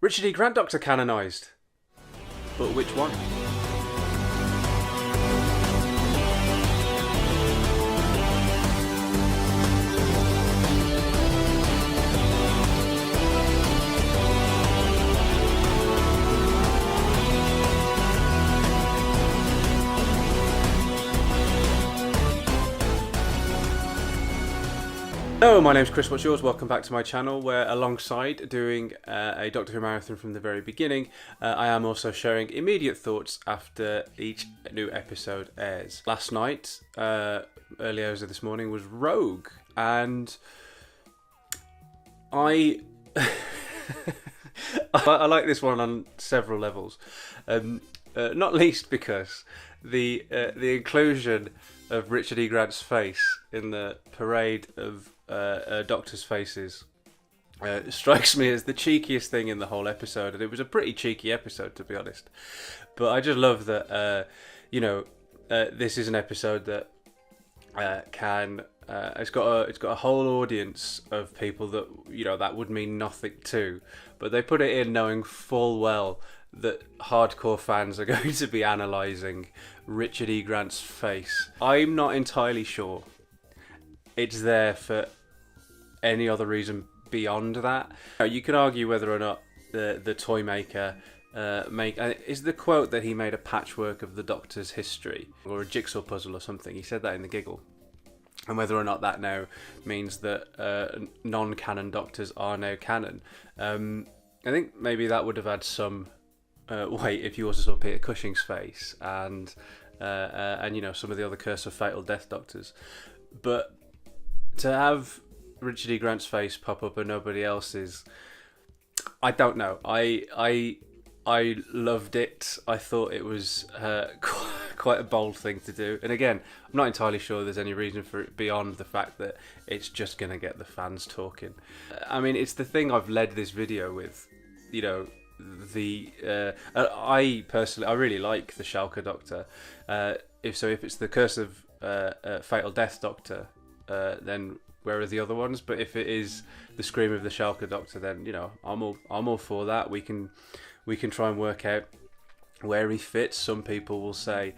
Richard E. Grant Doctor canonised. But which one? Hello, my name's Chris, what's yours? Welcome back to my channel, where alongside doing a Doctor Who marathon from the very beginning, I am also sharing immediate thoughts after each new episode airs. Last night, early hours of this morning, was Rogue, and I I like this one on several levels, not least because the inclusion of Richard E. Grant's face in the parade of Doctors' faces strikes me as the cheekiest thing in the whole episode, and it was a pretty cheeky episode, to be honest. But I just love that this is an episode that it's got a whole audience of people that that would mean nothing to, but they put it in knowing full well that hardcore fans are going to be analysing Richard E. Grant's face. I'm not entirely sure it's there for any other reason beyond that. You can argue whether or not the toy maker is the quote that he made a patchwork of the Doctor's history or a jigsaw puzzle or something. He said that in the giggle. And whether or not that now means that non-canon Doctors are now canon. I think maybe that would have had some weight if you also saw Peter Cushing's face and some of the other Curse of Fatal Death Doctors. But to have Richard E. Grant's face pop up and nobody else's, I don't know. I loved it. I thought it was quite a bold thing to do. And again, I'm not entirely sure there's any reason for it beyond the fact that it's just going to get the fans talking. I mean, it's the thing I've led this video with. I personally, I really like the Shalka Doctor. If it's the Curse of Fatal Death Doctor, then where are the other ones? But if it is the Scream of the Shalka Doctor, then I'm all for that. We can try and work out where he fits. Some people will say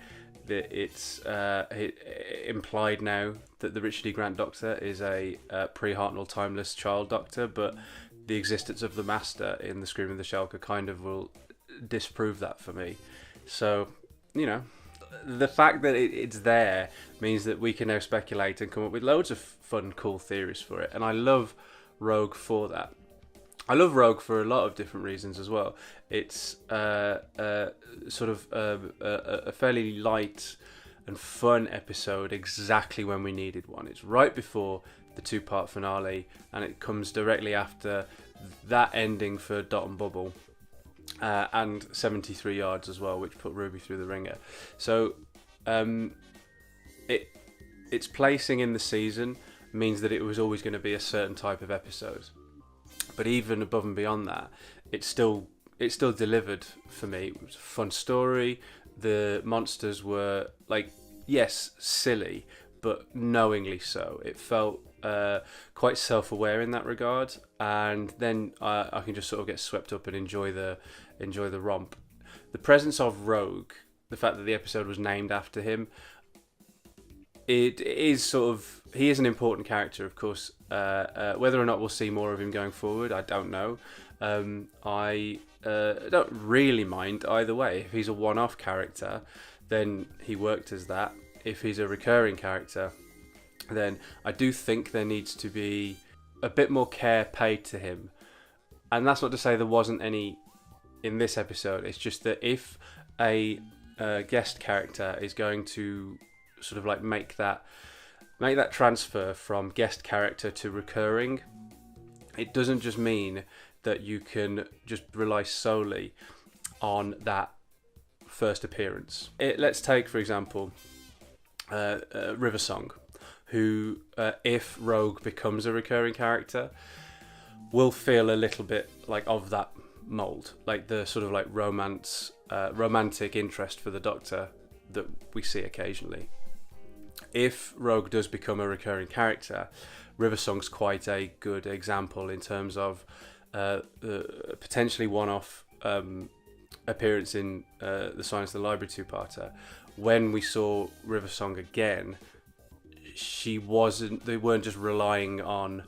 that it's implied now that the Richard E. Grant Doctor is a pre-Hartnell timeless child Doctor, but the existence of the Master in the Scream of the Shalka kind of will disprove that for me. So, the fact that it's there means that we can now speculate and come up with loads of fun, cool theories for it. And I love Rogue for that. I love Rogue for a lot of different reasons as well. It's a fairly light and fun episode, exactly when we needed one. It's right before the two-part finale, and it comes directly after that ending for Dot and Bubble, and 73 Yards as well, which put Ruby through the ringer. So its placing in the season means that it was always going to be a certain type of episode. But even above and beyond that, it still delivered for me. It was a fun story. The monsters were, yes, silly, but knowingly so. It felt quite self-aware in that regard, and then I can just sort of get swept up and enjoy the romp. The presence of Rogue, the fact that the episode was named after him, it is sort of, he is an important character, of course. Whether or not we'll see more of him going forward, I don't know. I don't really mind either way. If he's a one-off character, then he worked as that. If he's a recurring character, then I do think there needs to be a bit more care paid to him. And that's not to say there wasn't any in this episode. It's just that if a guest character is going to sort of make that transfer from guest character to recurring, it doesn't just mean that you can just rely solely on that first appearance. Let's take, for example, River Song, who, if Rogue becomes a recurring character, will feel a little bit of that mould, the sort of romantic interest for the Doctor that we see occasionally. If Rogue does become a recurring character, River Song's quite a good example in terms of potentially one-off appearance in the Silence of the Library two-parter, when we saw River Song again, they weren't just relying on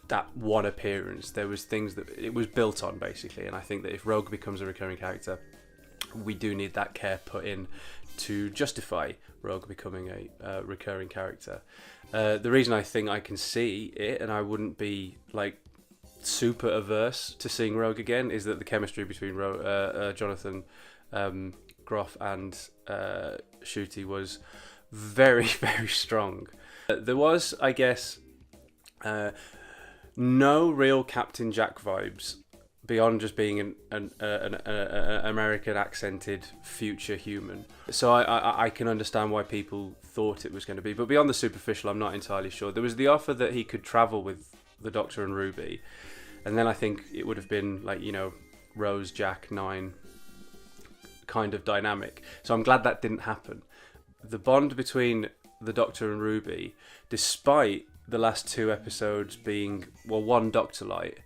that one appearance. There was things that it was built on, basically, and I think that if Rogue becomes a recurring character, we do need that care put in to justify Rogue becoming a recurring character. The reason I think I can see it, and I wouldn't be like super averse to seeing Rogue again, is that the chemistry between Jonathan Groff and Ncuti was very, very strong. There was, I guess, no real Captain Jack vibes beyond just being an American accented future human. So I can understand why people thought it was going to be, but beyond the superficial, I'm not entirely sure. There was the offer that he could travel with the Doctor and Ruby, and then I think it would have been like, you know, Rose, Jack, Nine kind of dynamic. So I'm glad that didn't happen. The bond between the Doctor and Ruby, despite the last two episodes being, well, one Doctor Light,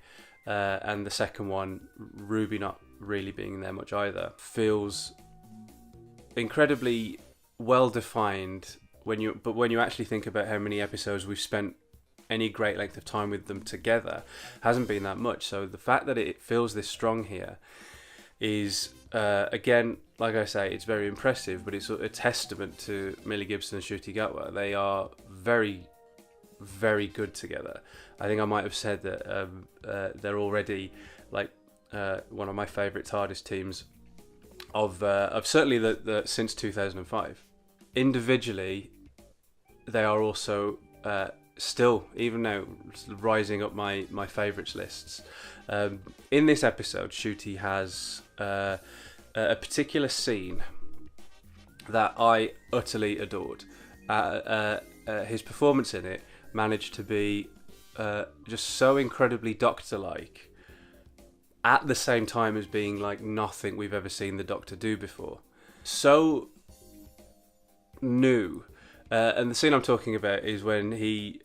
and the second one, Ruby not really being there much either, feels incredibly well defined when you actually think about how many episodes we've spent any great length of time with them together, hasn't been that much. So the fact that it feels this strong here is, again, like I say, it's very impressive, but it's a testament to Millie Gibson and Ncuti Gatwa. They are very, very good together. I think I might have said that they're already like one of my favourite TARDIS teams of certainly the since 2005. Individually, they are also still, even now, rising up my favourites lists. In this episode, Ncuti has a particular scene that I utterly adored. His performance in it managed to be just so incredibly Doctor-like, at the same time as being like nothing we've ever seen the Doctor do before. So new. And the scene I'm talking about is when he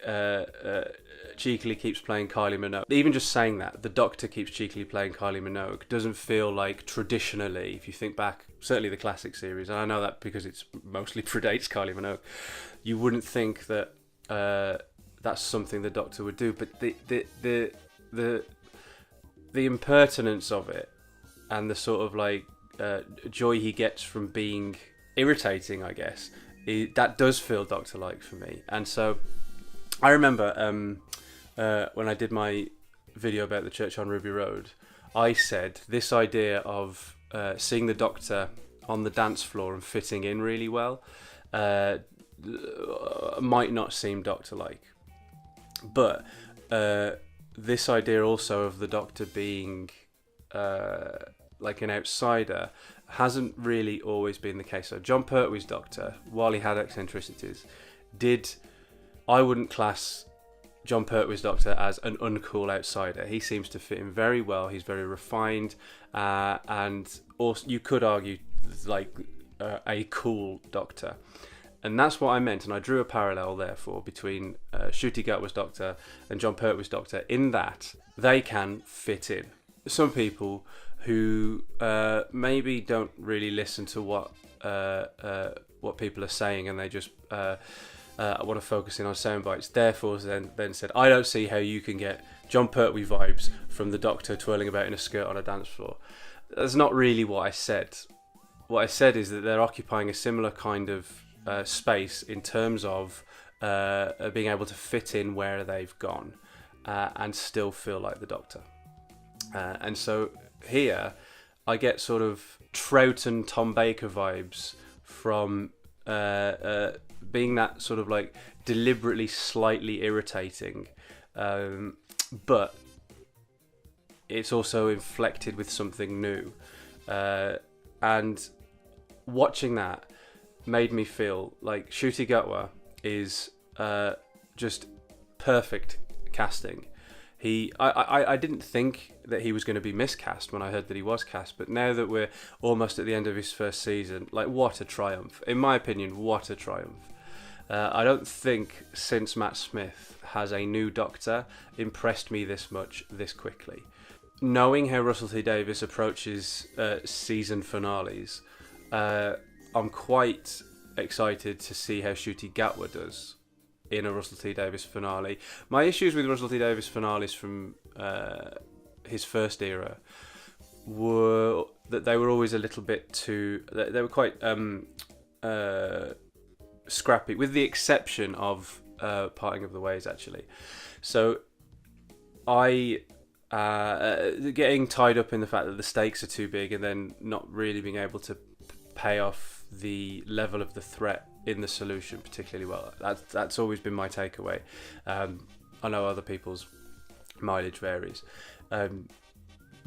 cheekily keeps playing Kylie Minogue. Even just saying that, the Doctor keeps cheekily playing Kylie Minogue, doesn't feel like traditionally, if you think back, certainly the classic series, and I know that because it's mostly predates Kylie Minogue, you wouldn't think that that's something the Doctor would do. But the impertinence of it, and the sort of like joy he gets from being irritating, I guess, that does feel Doctor-like for me. And so I remember when I did my video about the church on Ruby Road, I said this idea of seeing the Doctor on the dance floor and fitting in really well might not seem Doctor-like. But this idea also of the Doctor being like an outsider hasn't really always been the case. So John Pertwee's Doctor, while he had eccentricities, I wouldn't class John Pertwee's Doctor as an uncool outsider. He seems to fit in very well. He's very refined, and also you could argue like a cool Doctor. And that's what I meant, and I drew a parallel therefore between Ncuti Gatwa's Doctor and John Pertwee's Doctor, in that they can fit in. Some people who maybe don't really listen to what people are saying, and they just want to focus in on sound bites, therefore then said, I don't see how you can get John Pertwee vibes from the Doctor twirling about in a skirt on a dance floor. That's not really what I said. What I said is that they're occupying a similar kind of space in terms of being able to fit in where they've gone and still feel like the Doctor. And so here I get sort of Trout and Tom Baker vibes from being that sort of like deliberately slightly irritating, but it's also inflected with something new, and watching that made me feel like Ncuti Gatwa is just perfect casting. I didn't think that he was going to be miscast when I heard that he was cast, but now that we're almost at the end of his first season, like, what a triumph. In my opinion, what a triumph. I don't think since Matt Smith has a new Doctor impressed me this much, this quickly. knowing how Russell T Davies approaches season finales, I'm quite excited to see how Ncuti Gatwa does in a Russell T Davies finale. My issues with Russell T Davies finales from his first era were that they were always a little bit too... They were quite scrappy, with the exception of Parting of the Ways, actually. So I... getting tied up in the fact that the stakes are too big and then not really being able to pay off the level of the threat in the solution particularly well. That's always been my takeaway. I know other people's mileage varies,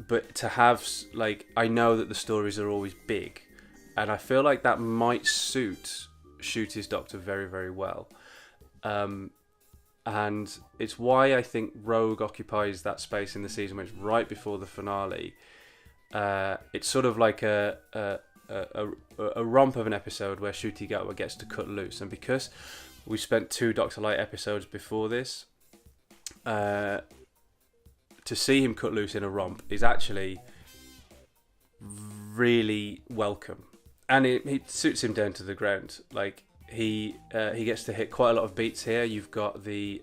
but to have, like, I know that the stories are always big, and I feel like that might suit Ncuti's Doctor very, very well. And it's why I think Rogue occupies that space in the season, which right before the finale. It's sort of like a romp of an episode where Ncuti Gatwa gets to cut loose, and because we spent 2 Doctor Light episodes before this, to see him cut loose in a romp is actually really welcome, and it suits him down to the ground. Like, he gets to hit quite a lot of beats here. You've got the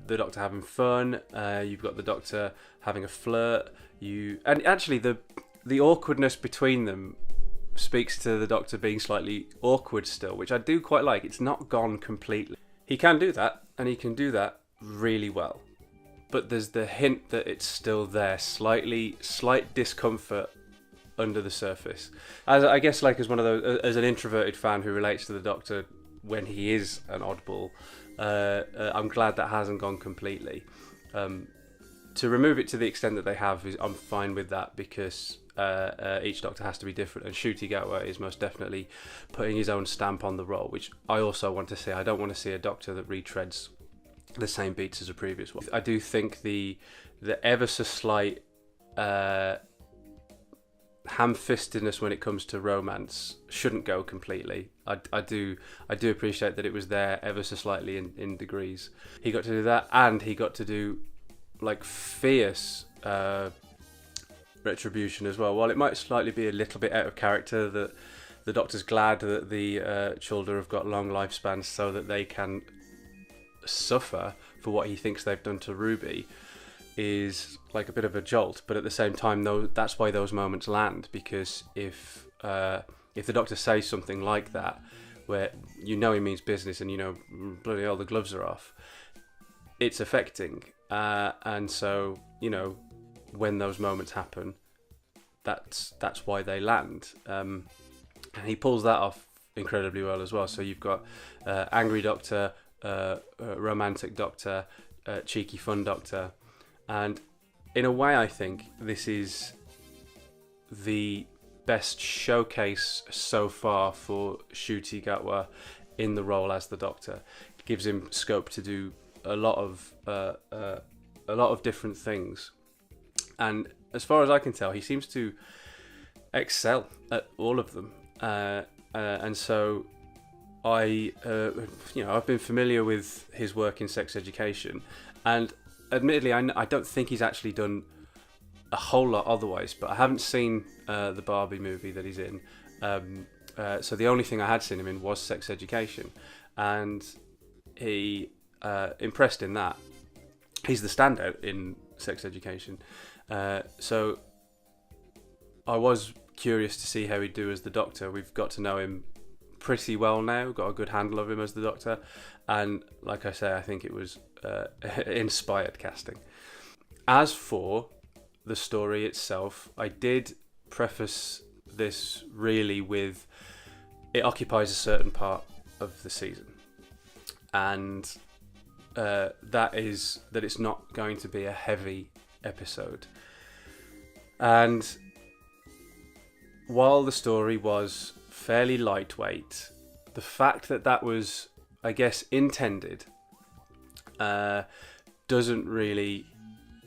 Doctor having fun. You've got the Doctor having a flirt. And actually the awkwardness between them speaks to the Doctor being slightly awkward still, which I do quite like. It's not gone completely. He can do that, and he can do that really well. But there's the hint that it's still there, slight discomfort under the surface. As I guess, like, as one of those, as an introverted fan who relates to the Doctor when he is an oddball, I'm glad that hasn't gone completely. To remove it to the extent that they have, I'm fine with that, because each Doctor has to be different, and Ncuti Gatwa is most definitely putting his own stamp on the role, which I also want to see. I don't want to see a Doctor that retreads the same beats as a previous one. I do think the ever so slight ham-fistedness when it comes to romance shouldn't go completely. I do appreciate that it was there ever so slightly in degrees. He got to do that, and he got to do, like, fierce retribution as well. While it might slightly be a little bit out of character, that the Doctor's glad that the children have got long lifespans so that they can suffer for what he thinks they've done to Ruby, is like a bit of a jolt. But at the same time, though, that's why those moments land, because if the Doctor says something like that, where you know he means business and you know bloody hell the gloves are off, it's affecting, and so, you know, when those moments happen, that's why they land, and he pulls that off incredibly well as well. So you've got angry Doctor, romantic Doctor, cheeky fun Doctor, and in a way I think this is the best showcase so far for Ncuti Gatwa in the role as the Doctor. It gives him scope to do a lot of different things, and as far as I can tell, he seems to excel at all of them, and so I've been familiar with his work in Sex Education, and admittedly I don't think he's actually done a whole lot otherwise, but I haven't seen the Barbie movie that he's in, so the only thing I had seen him in was Sex Education, and he impressed in that. He's the standout in Sex Education, so I was curious to see how he'd do as the Doctor. We've got to know him pretty well now, got a good handle of him as the Doctor, and like I say, I think it was inspired casting. As for the story itself, I did preface this really with, it occupies a certain part of the season, and that is that it's not going to be a heavy episode. And while the story was fairly lightweight, the fact that was, I guess, intended doesn't really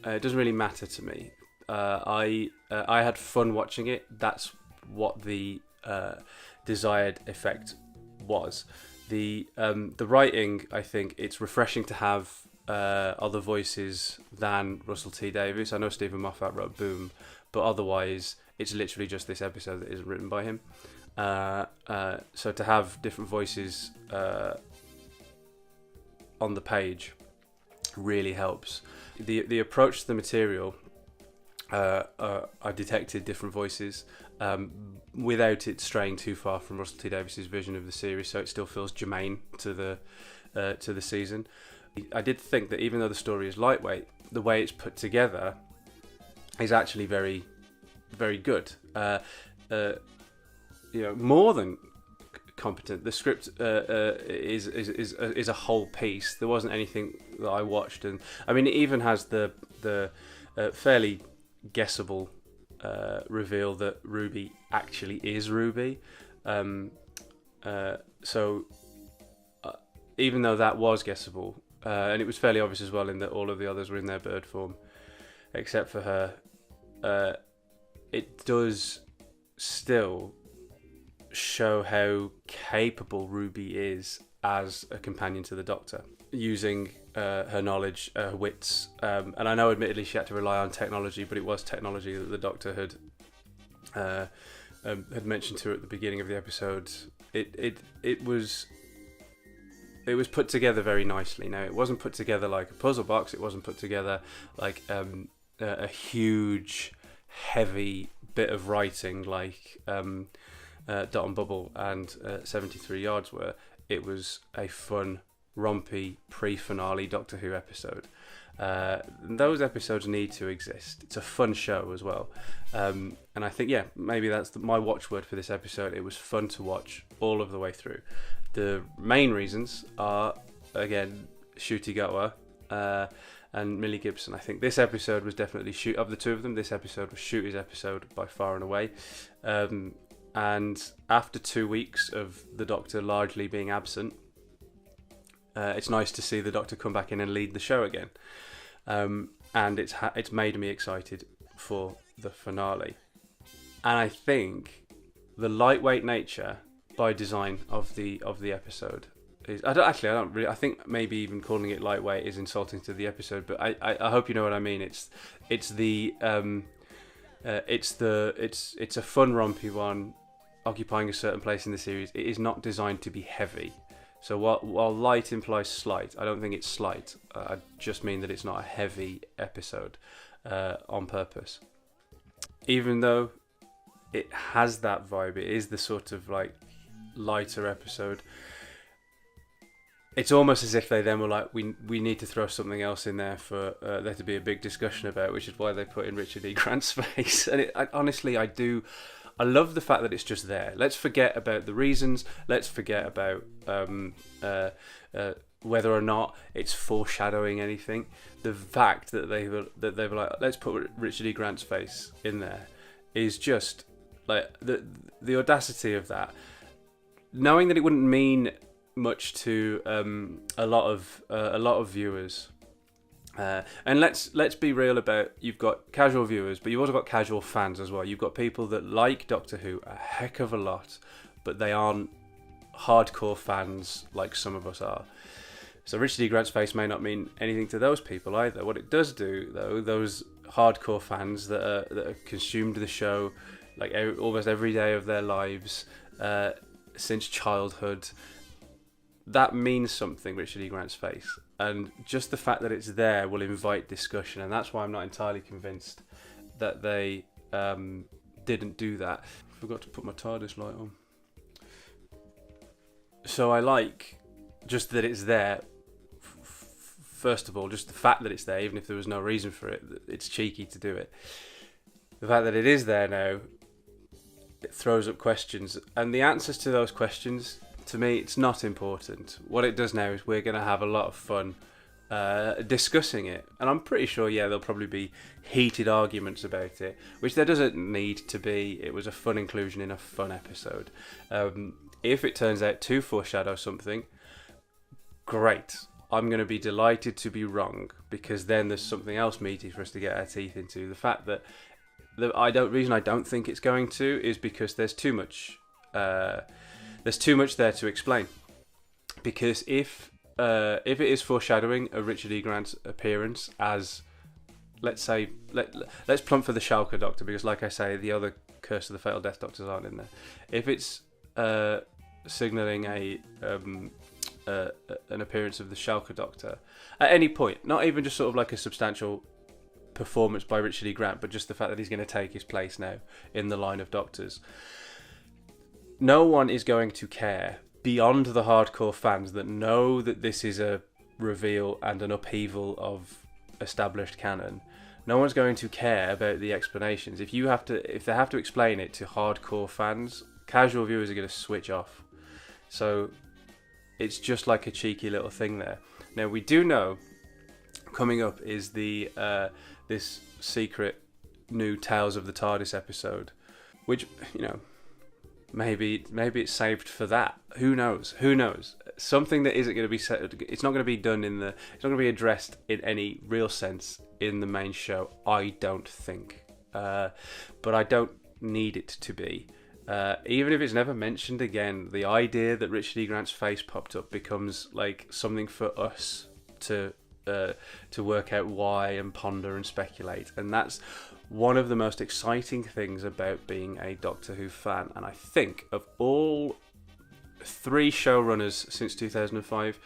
matter to me. I had fun watching it. That's what the desired effect was. The writing, I think it's refreshing to have other voices than Russell T Davies. I know Stephen Moffat wrote Boom, but otherwise it's literally just this episode that isn't written by him. So to have different voices on the page really helps. The approach to the material, I detected different voices without it straying too far from Russell T Davies's vision of the series, so it still feels germane to the season. I did think that even though the story is lightweight, the way it's put together is actually very, very good. More than competent. The script is a whole piece. There wasn't anything that I watched, and I mean, it even has the fairly guessable reveal that Ruby actually is Ruby. So even though that was guessable, and it was fairly obvious as well in that all of the others were in their bird form, except for her, it does still show how capable Ruby is as a companion to the Doctor, using her knowledge, her wits, and I know admittedly she had to rely on technology, but it was technology that the Doctor had mentioned to her at the beginning of the episode. It was put together very nicely. Now, it wasn't put together like a puzzle box. It wasn't put together like a huge, heavy bit of writing like Dot and Bubble and 73 Yards were. It was a fun, rompy, pre-finale Doctor Who episode. Those episodes need to exist. It's a fun show as well. And I think, maybe that's my watchword for this episode. It was fun to watch all of the way through. The main reasons are, again, Ncuti Gatwa and Millie Gibson. I think this episode was definitely, of the two of them, this episode was Ncuti's episode by far and away. And after 2 weeks of the Doctor largely being absent, it's nice to see the Doctor come back in and lead the show again. And it's made me excited for the finale. And I think the lightweight nature by design of the episode is, I think maybe even calling it lightweight is insulting to the episode, but I hope you know what I mean. It's a fun, rompy one, occupying a certain place in the series. It is not designed to be heavy. So while light implies slight, I don't think it's slight. I just mean that it's not a heavy episode on purpose. Even though it has that vibe, it is the sort of like lighter episode. It's almost as if they then were like, we need to throw something else in there for there to be a big discussion about, which is why they put in Richard E. Grant's face. And I love the fact that it's just there. Let's forget about the reasons. Let's forget about whether or not it's foreshadowing anything. The fact that they were like, let's put Richard E. Grant's face in there is just like the audacity of that. Knowing that it wouldn't mean much to a lot of viewers. And let's be real about, you've got casual viewers, but you've also got casual fans as well. You've got people that like Doctor Who a heck of a lot, but they aren't hardcore fans like some of us are. So Richard E. Grant's face may not mean anything to those people either. What it does do, though, those hardcore fans that are consumed the show like almost every day of their lives since childhood, that means something, Richard E. Grant's face. And just the fact that it's there will invite discussion, and that's why I'm not entirely convinced that they didn't do that. I forgot to put my TARDIS light on. So I like just that it's there. First of all, just the fact that it's there, even if there was no reason for it, it's cheeky to do it. The fact that it is there now, it throws up questions, and the answers to those questions, to me, it's not important. What it does now is we're going to have a lot of fun discussing it. And I'm pretty sure, there'll probably be heated arguments about it, which there doesn't need to be. It was a fun inclusion in a fun episode. If it turns out to foreshadow something, great. I'm going to be delighted to be wrong, because then there's something else meaty for us to get our teeth into. The fact that the reason I don't think it's going to is because there's too much... there's too much there to explain, because if if it is foreshadowing a Richard E. Grant's appearance as, let's say, let's plump for the Shalka Doctor, because like I say, the other Curse of the Fatal Death Doctors aren't in there. If it's signalling an appearance of the Shalka Doctor at any point, not even just sort of like a substantial performance by Richard E. Grant, but just the fact that he's going to take his place now in the line of Doctors, no one is going to care beyond the hardcore fans that know that this is a reveal and an upheaval of established canon. No one's going to care about the explanations. If they have to explain it to hardcore fans, casual viewers are going to switch off. So it's just like a cheeky little thing there. Now we do know coming up is the this secret new Tales of the TARDIS episode, which, you know, maybe it's saved for that. Who knows? Something that isn't going to be said. It's not going to be done it's not going to be addressed in any real sense in the main show, I don't think. But I don't need it to be. Even if it's never mentioned again, the idea that Richard E. Grant's face popped up becomes like something for us to work out why and ponder and speculate, and that's one of the most exciting things about being a Doctor Who fan. And I think of all 3 showrunners since 2005,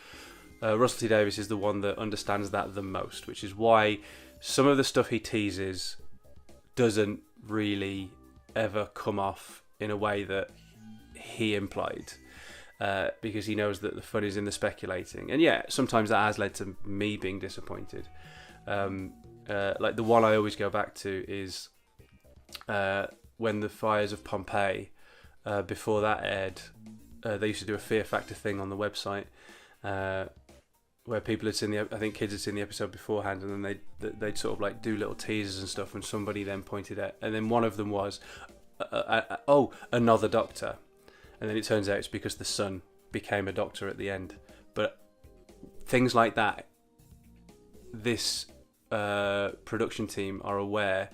Russell T Davies is the one that understands that the most, which is why some of the stuff he teases doesn't really ever come off in a way that he implied, because he knows that the fun is in the speculating. And yeah, sometimes that has led to me being disappointed. Like the one I always go back to is when the fires of Pompeii, before that aired, they used to do a Fear Factor thing on the website, where people had seen I think kids had seen the episode beforehand, and then they'd sort of like do little teasers and stuff, and somebody then pointed out, and then one of them was, another Doctor, and then it turns out it's because the son became a Doctor at the end. But things like that, this production team are aware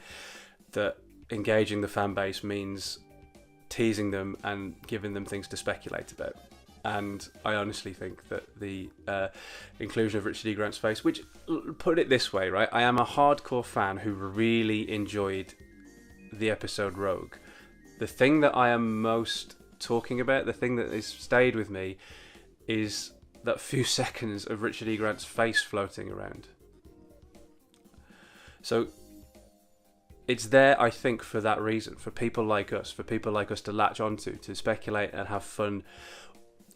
that engaging the fan base means teasing them and giving them things to speculate about. And I honestly think that the inclusion of Richard E. Grant's face, which, put it this way, right, I am a hardcore fan who really enjoyed the episode Rogue. The thing that I am most talking about, the thing that has stayed with me, is that few seconds of Richard E. Grant's face floating around. So it's there, I think, for that reason, for people like us to latch onto, to speculate and have fun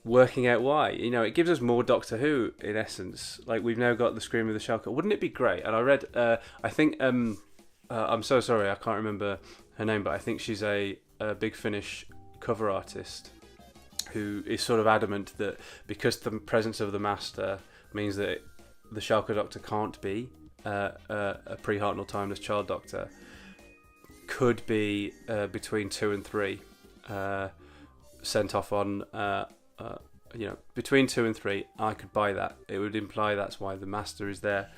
working out why. You know, it gives us more Doctor Who, in essence. Like, we've now got the Scream of the Shalka. Wouldn't it be great? And I read, I think, I'm so sorry, I can't remember her name, but I think she's a big Finnish cover artist who is sort of adamant that because the presence of the Master means that the Shalka Doctor can't be a pre-Hartnell timeless child Doctor, could be between 2 and 3 sent off on between 2 and 3. I could buy that. It would imply that's why the Master is there,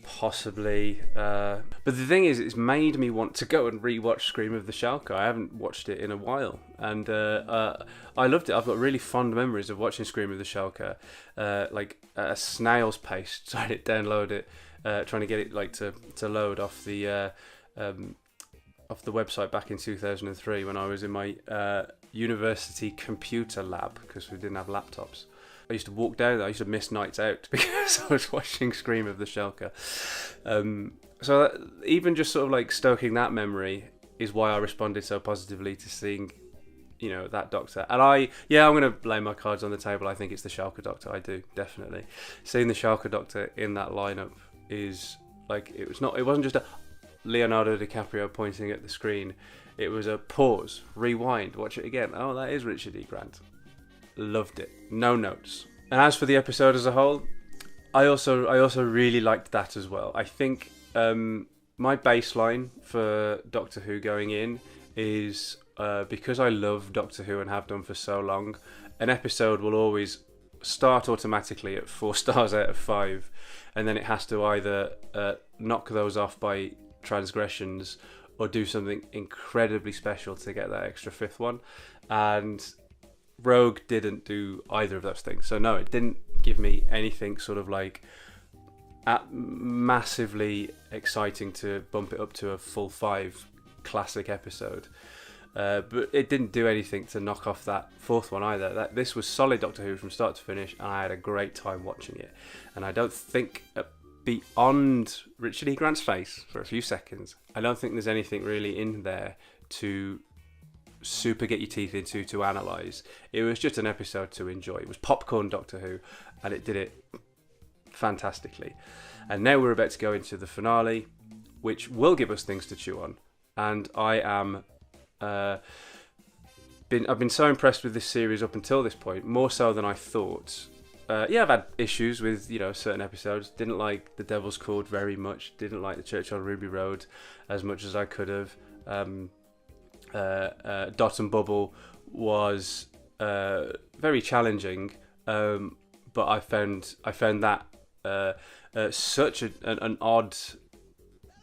possibly. But the thing is, it's made me want to go and rewatch Scream of the Shalka. I haven't watched it in a while, and I loved it. I've got really fond memories of watching Scream of the Shalka, like at a snail's pace, trying to download it, trying to get it like to load off the website back in 2003 when I was in my university computer lab, because we didn't have laptops. I used to walk down there. I used to miss nights out because I was watching Scream of the Shalka. So that, even just sort of like stoking that memory is why I responded so positively to seeing, you know, that Doctor. And I'm going to lay my cards on the table. I think it's the Shalka Doctor. I do, definitely. Seeing the Shalka Doctor in that lineup is like, it wasn't just a Leonardo DiCaprio pointing at the screen. It was a pause, rewind, watch it again. Oh, that is Richard E. Grant. Loved it. No notes. And as for the episode as a whole, I also really liked that as well. I think my baseline for Doctor Who going in is because I love Doctor Who and have done for so long, an episode will always start automatically at 4 stars out of 5, and then it has to either knock those off by transgressions or do something incredibly special to get that extra 5th one. And Rogue didn't do either of those things. So no, it didn't give me anything sort of like massively exciting to bump it up to a full 5 classic episode. But it didn't do anything to knock off that 4th one either. This was solid Doctor Who from start to finish, and I had a great time watching it. And I don't think, beyond Richard E. Grant's face for a few seconds, I don't think there's anything really in there to super get your teeth into, to analyse. It was just an episode to enjoy. It was popcorn Doctor Who, and it did it fantastically. And now we're about to go into the finale, which will give us things to chew on. And I am I've been so impressed with this series up until this point, more so than I thought. I've had issues with certain episodes. Didn't like The Devil's Cord very much. Didn't like The Church on Ruby Road as much as I could have. Dot and Bubble was very challenging, but I found that such an odd,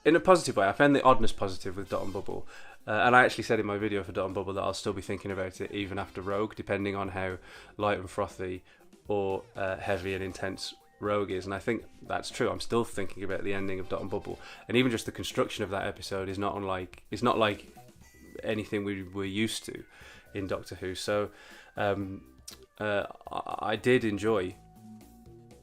in a positive way. I found the oddness positive with Dot and Bubble. And I actually said in my video for Dot and Bubble that I'll still be thinking about it even after Rogue, depending on how light and frothy or heavy and intense Rogue is. And I think that's true. I'm still thinking about the ending of Dot and Bubble, and even just the construction of that episode is not like anything we were used to in Doctor Who. So I did enjoy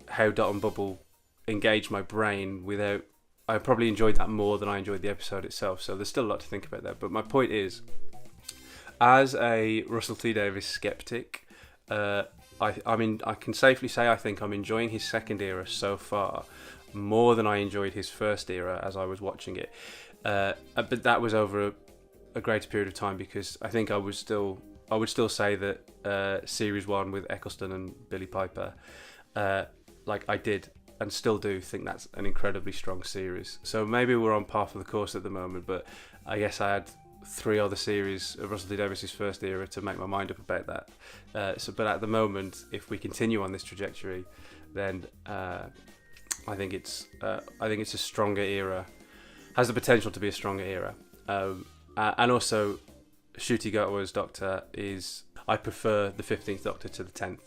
how Dot and Bubble engaged my brain without. I probably enjoyed that more than I enjoyed the episode itself, so there's still a lot to think about there. But my point is, as a Russell T Davies skeptic, I can safely say I think I'm enjoying his second era so far more than I enjoyed his first era as I was watching it. But that was over a greater period of time, because I think I would still say that Series 1 with Eccleston and Billy Piper, like I did and still do think that's an incredibly strong series. So maybe we're on par for the course at the moment, but I guess I had 3 other series of Russell T Davies' first era to make my mind up about that. But at the moment, if we continue on this trajectory, then I think it's a stronger era, has the potential to be a stronger era. And also, Ncuti Gatwa's Doctor is, I prefer the 15th Doctor to the 10th.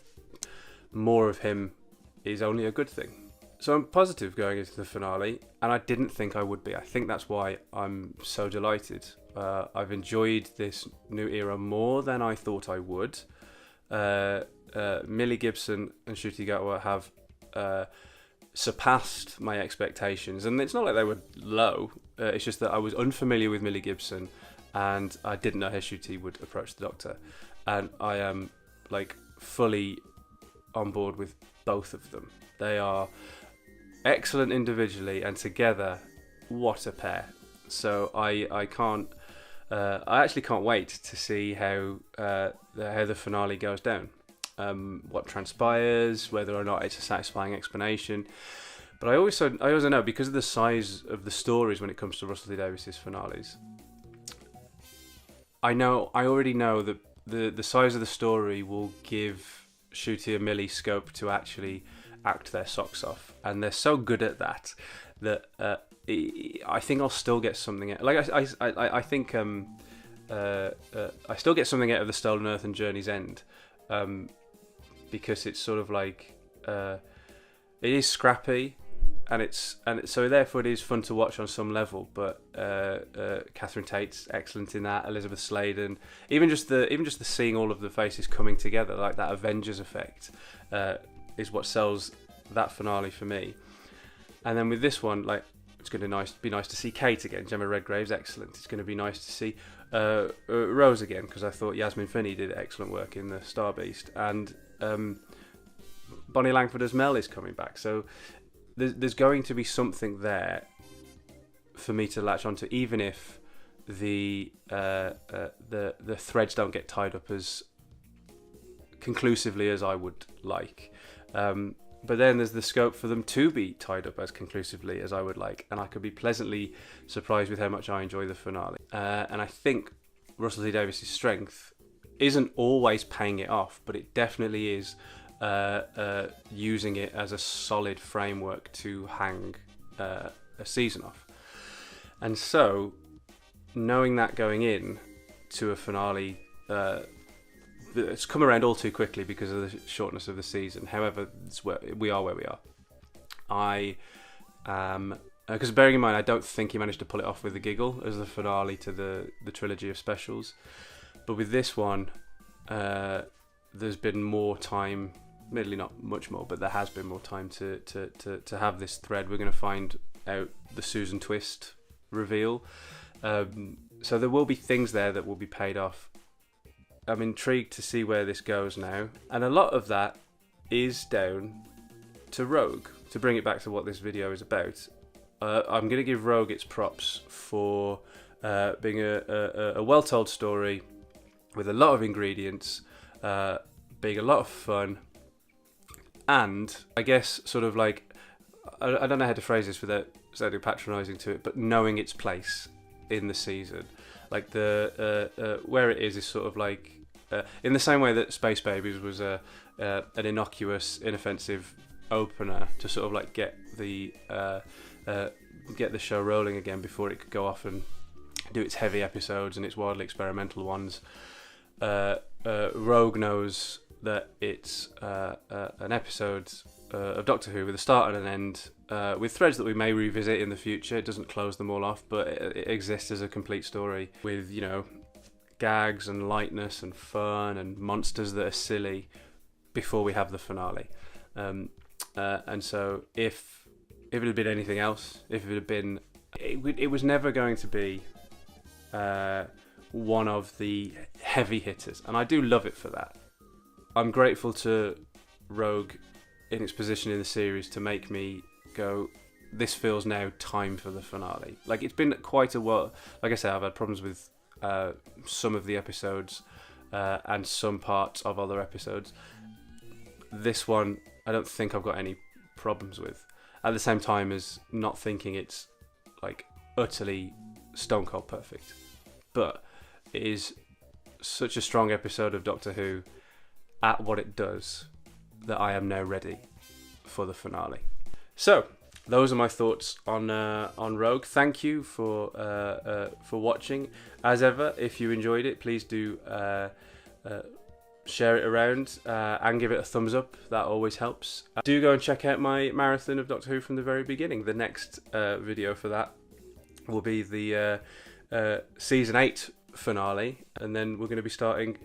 More of him is only a good thing. So I'm positive going into the finale, and I didn't think I would be. I think that's why I'm so delighted. I've enjoyed this new era more than I thought I would. Millie Gibson and Ncuti Gatwa have surpassed my expectations, and it's not like they were low. It's just that I was unfamiliar with Millie Gibson, and I didn't know how Ncuti would approach the Doctor. And I am fully on board with both of them. They are excellent individually, and together, what a pair. So I actually can't wait to see how the finale goes down, what transpires, whether or not it's a satisfying explanation. But I also know, because of the size of the stories when it comes to Russell T Davies' finales, I already know that the size of the story will give Ncuti and Millie scope to actually act their socks off, and they're so good at that I think I'll still get something out. I think I still get something out of the Stolen Earth and Journey's End, because it's sort of like it is scrappy, and so therefore it is fun to watch on some level. But Catherine Tate's excellent in that. Elizabeth Sladen, even just the seeing all of the faces coming together, like that Avengers effect, is what sells that finale for me. And then with this one, it's going to be nice to see Kate again. Gemma Redgrave's excellent. It's going to be nice to see Rose again, because I thought Yasmin Finney did excellent work in the Star Beast, and Bonnie Langford as Mel is coming back. So there's going to be something there for me to latch onto, even if the threads don't get tied up as conclusively as I would like. But then there's the scope for them to be tied up as conclusively as I would like, and I could be pleasantly surprised with how much I enjoy the finale. And I think Russell T Davies' strength isn't always paying it off, but it definitely is using it as a solid framework to hang a season off. And so, knowing that going in to a finale it's come around all too quickly because of the shortness of the season. However, we are where we are. Because bearing in mind, I don't think he managed to pull it off with the giggle as the finale to the trilogy of specials. But with this one, there's been more time. Admittedly, not much more, but there has been more time to have this thread. We're going to find out the Susan twist reveal. So there will be things there that will be paid off. I'm intrigued to see where this goes now. And a lot of that is down to Rogue. To bring it back to what this video is about, I'm going to give Rogue its props for being a well-told story with a lot of ingredients, being a lot of fun, and I guess sort of like, I don't know how to phrase this without sounding patronising to it, but knowing its place in the season. Like where it is sort of like, in the same way that Space Babies was an innocuous, inoffensive opener to sort of like get the show rolling again before it could go off and do its heavy episodes and its wildly experimental ones. Rogue knows that it's an episode of Doctor Who with a start and an end, with threads that we may revisit in the future. It doesn't close them all off, but it exists as a complete story with, you know, gags and lightness and fun and monsters that are silly before we have the finale. And so if it had been anything else, if it had been, it was never going to be one of the heavy hitters, and I do love it for that. I'm grateful to Rogue in its position in the series to make me go, this feels now time for the finale. Like, it's been quite a while. Like I said, I've had problems with some of the episodes and some parts of other episodes. This one, I don't think I've got any problems with. At the same time as not thinking it's like utterly stone cold perfect. But it is such a strong episode of Doctor Who at what it does that I am now ready for the finale. So those are my thoughts on Rogue. Thank you for watching. As ever, if you enjoyed it, please do share it around and give it a thumbs up. That always helps. Do go and check out my marathon of Doctor Who from the very beginning. The next video for that will be the season 8 finale, and then we're going to be starting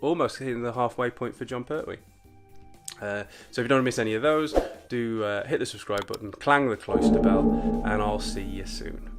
almost hitting the halfway point for John Pertwee. So if you don't want to miss any of those, do hit the subscribe button, clang the cloister bell, and I'll see you soon.